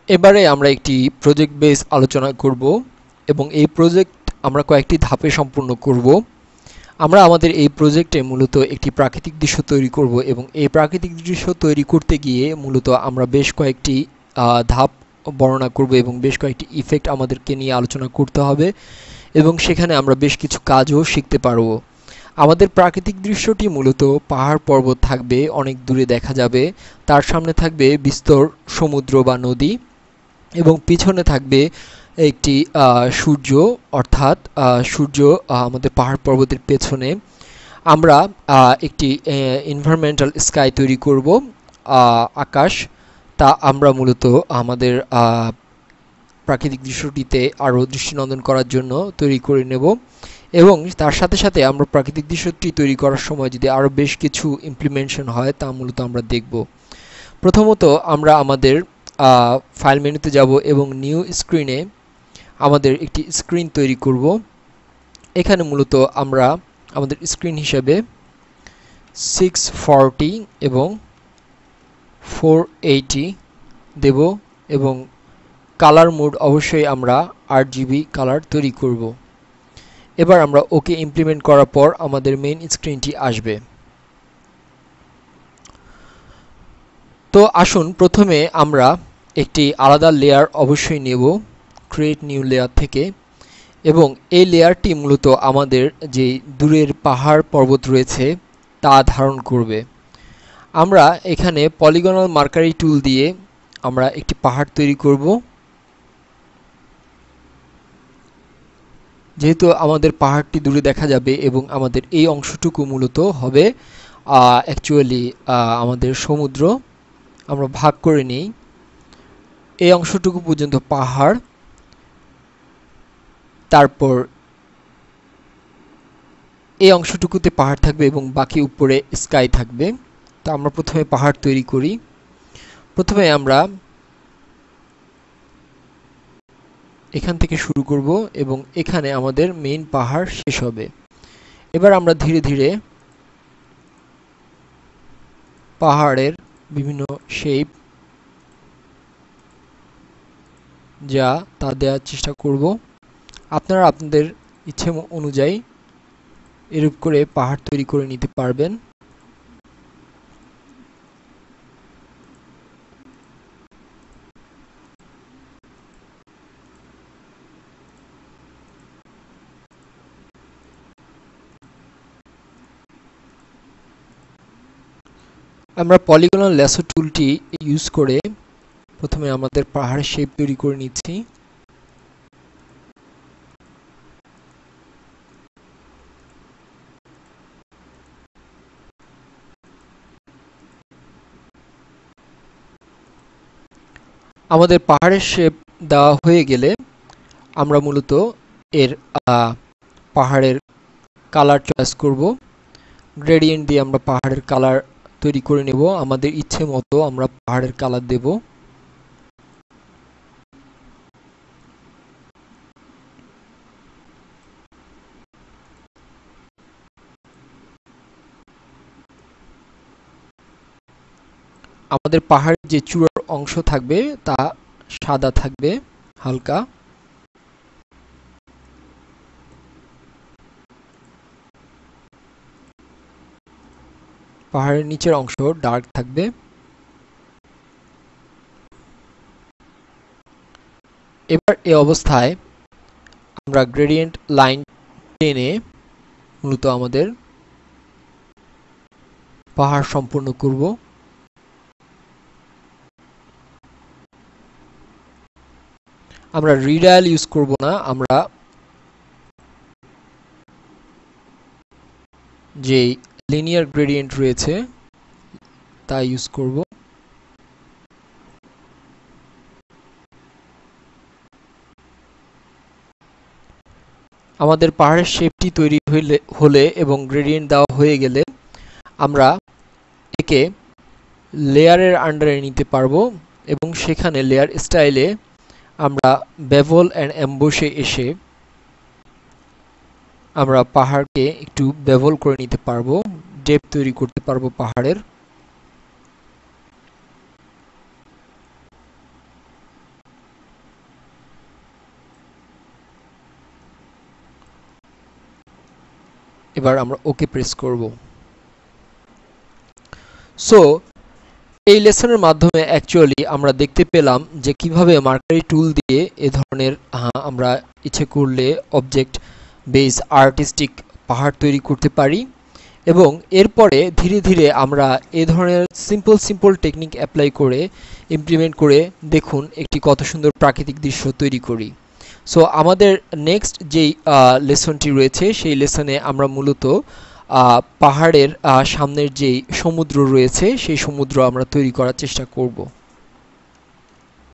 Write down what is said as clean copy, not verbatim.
এবারে আমরা একটি প্রজেক্ট বেস আলোচনা করব এবং এই প্রজেক্ট আমরা কয়েকটি ধাপে সম্পূর্ণ করব। আমরা আমাদের এই প্রজেক্টে মূলত একটি প্রাকৃতিক দৃশ্য তৈরি করব এবং এই প্রাকৃতিক দৃশ্য তৈরি করতে গিয়ে মূলত আমরা বেশ কয়েকটি ধাপ বর্ণনা করব এবং বেশ কয়েকটি ইফেক্ট আমাদেরকে নিয়ে আলোচনা করতে হবে এবং সেখানে আমরা বেশ কিছু কাজও শিখতে পারব। আমাদের প্রাকৃতিক দৃশ্যটি মূলত পাহাড় পর্বত থাকবে, অনেক দূরে দেখা যাবে, তার সামনে থাকবে বিস্তর সমুদ্র বা নদী এবং পিছনে থাকবে একটি সূর্য, অর্থাৎ সূর্য আমাদের পাহাড় পর্বতের পেছনে। আমরা একটি এনভায়রনমেন্টাল স্কাই তৈরি করব, আকাশ। তা আমরা মূলত আমাদের প্রাকৃতিক দৃশ্যটিতে আরও দৃষ্টিনন্দন করার জন্য তৈরি করে নেব এবং তার সাথে সাথে আমরা প্রাকৃতিক দৃশ্যটি তৈরি করার সময় যদি আরও বেশ কিছু ইমপ্লিমেন্টেশন হয় তা মূলত আমরা দেখব। প্রথমত আমরা আমাদের ফাইল মেনুতে যাব এবং নিউ স্ক্রিনে আমাদের একটি স্ক্রিন তৈরি করব। এখানে মূলত আমরা আমাদের স্ক্রিন হিসাবে 640 এবং 480 দেব এবং কালার মোড অবশ্যই আমরা RGB কালার তৈরি করব। এবার আমরা ওকে ইমপ্লিমেন্ট করার পর আমাদের মেইন স্ক্রিনটি আসবে। তো আসুন প্রথমে আমরা একটি আলাদা লেয়ার অবশ্যই নেব ক্রিয়েট নিউ লেয়ার থেকে এবং এই লেয়ারটি মূলত আমাদের যে দূরের পাহাড় পর্বত রয়েছে তা ধারণ করবে। আমরা এখানে পলিগনাল মার্কারি টুল দিয়ে আমরা একটি পাহাড় তৈরি করব। যেহেতু আমাদের পাহাড়টি দূরে দেখা যাবে এবং আমাদের এই অংশটুকু মূলত হবে অ্যাকচুয়ালি আমাদের সমুদ্র, আমরা ভাগ করে নিই। এই অংশটুকু পর্যন্ত পাহাড়, তারপর এই অংশটুকুতে পাহাড় থাকবে এবং বাকি উপরে স্কাই থাকবে। তো আমরা প্রথমে পাহাড় তৈরি করি। প্রথমে আমরা এখান থেকে শুরু করব এবং এখানে আমাদের মেইন পাহাড় শেষ হবে। এবার আমরা ধীরে ধীরে পাহাড়ের বিভিন্ন শেপ যা তা দেওয়ার চেষ্টা করব। আপনারা আপনাদের ইচ্ছে অনুযায়ী এরূপ করে পাহাড় তৈরি করে নিতে পারবেন। আমরা পলিগনাল ল্যাসো টুলটি ইউজ করে প্রথমে আমাদের পাহাড়ের শেপ তৈরি করে নিচ্ছি। আমাদের পাহাড়ের শেপ দেওয়া হয়ে গেলে আমরা মূলত এর পাহাড়ের কালার চয়েস করব। গ্রেডিয়েন্ট দিয়ে আমরা পাহাড়ের কালার তৈরি করে নেব। আমাদের ইচ্ছে মতো আমরা পাহাড়ের কালার দেব। আমাদের পাহাড়ের যে চূড়ার অংশ থাকবে তা সাদা থাকবে হালকা। পাহাড়ের নিচের অংশ ডার্ক থাকবে। এবার এই অবস্থায় আমরা গ্রেডিয়েন্ট লাইন টেনে মূলত আমাদের পাহাড় সম্পূর্ণ করব। আমরা রিডায়াল ইউজ করব না, আমরা যে লিনিয়ার গ্রেডিয়েন্ট রয়েছে তা ইউজ করব। আমাদের পাহাড়ের শেপটি তৈরি হলে এবং গ্রেডিয়েন্ট দেওয়া হয়ে গেলে আমরা একে লেয়ারের আন্ডারে নিতে পারবো এবং সেখানে লেয়ার স্টাইলে আমরা বেভল অ্যান্ড এমবোসে এসে আমরা পাহাড়কে একটু বেভল করে নিতে পারবো, ডেপ তৈরি করতে পারবো পাহাড়ের। এবার আমরা ওকে প্রেস করব। সো এই লেসনের মাধ্যমে অ্যাকচুয়ালি আমরা দেখতে পেলাম যে কিভাবে মার্কারি টুল দিয়ে এ ধরনের আমরা ইচ্ছে করলে অবজেক্ট বেস আর্টিস্টিক পাহাড় তৈরি করতে পারি, এবং এরপরে ধীরে ধীরে আমরা এ ধরনের সিম্পল টেকনিক অ্যাপ্লাই করে ইমপ্লিমেন্ট করে দেখুন একটি কত সুন্দর প্রাকৃতিক দৃশ্য তৈরি করি। সো আমাদের নেক্সট যেই লেসনটি রয়েছে সেই লেসনে আমরা মূলত পাহাড়ের সামনের যেই সমুদ্র রয়েছে সেই সমুদ্র আমরা তৈরি করার চেষ্টা করব।